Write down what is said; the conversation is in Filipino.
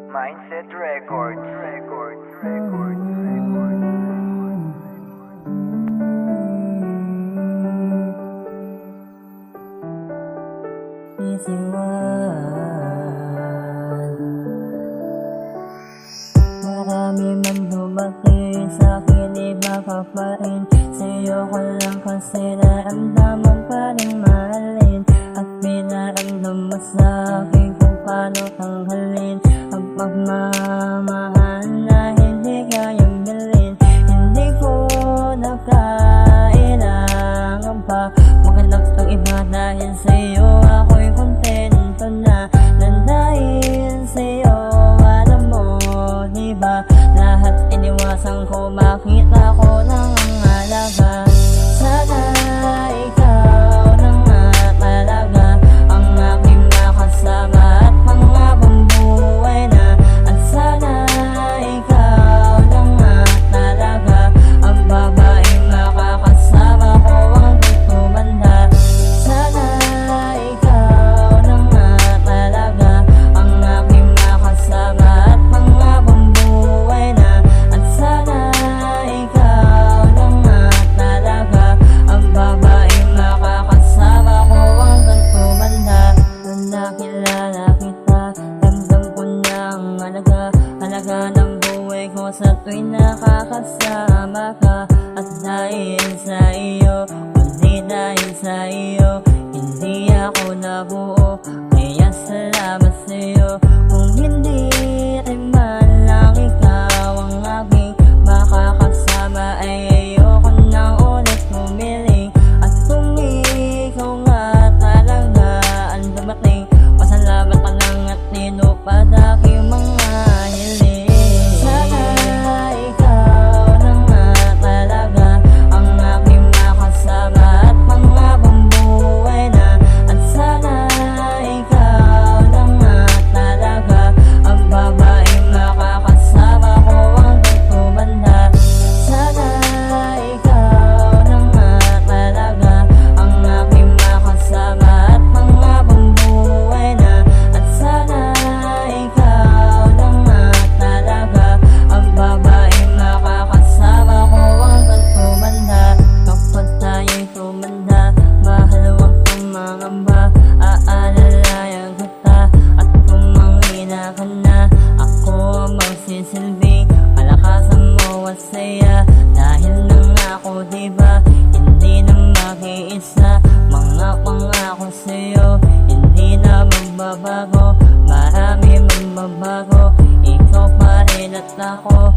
Mindset Records. Easy one. Marami man dumating sa'kin, di makapain. Sa'yo ko lang kasi naramdaman pa rin mahalin. At pinaramdam mo sa'kin kung paano tanggalin ang pagmamahal na hindi kayang bilhin. Hindi ko na kailangan pa maghanap ng iba dahil sa'yo ako'y kontento na. Dahil sa'yo alam mo, diba, lahat iniwasan ko, makita ko ng ang halaga. Sana ikaw na nga talaga ang aking makasama at pangabang buhay na. At sana ikaw na nga talaga ang babaeng makakasama ko hanggang tumanda. Sana ikaw na nga talaga ang aking makasama at pangabang buhay na. At sana ikaw na nga talaga ang babaeng makakasama ko hanggang tumanda. Nung nakilala kita, ramdam ko na ang halaga ng buhay ko sa tuwing nakakasama ka. At dahil sa iyo, kundi dahil sa iyo, hindi ako nabuo. Kaya salamat sa iyo. Kung hindi rin man lang ikaw ang aking makakasama, ay ayoko na ulit humiling. At kung ikaw nga talaga ang dumating, pasalamat ka lang at tinupad aking mga hiling. Sana ikaw na nga talaga ang aking makasama at pangabang buhay na. At sana ikaw na nga talaga ang babaeng makakasama ko hanggang tumanda. Sana ikaw na nga talaga ang aking makasama at pangabang buhay na. At sana ikaw na nga talaga ang babaeng makakasama ko hanggang tumanda. Kapag tayo'y tumanda, mahal huwag kang mangamba. Aalalayan kita at kung manghina ka na, ako ang magsisilbing palakasan mo at saya. Dahil nang ako, diba, hindi na mag-iisa. Mga pangako sa'yo, hindi na magbabago. Marami magbabago, ikaw pa rin at ako.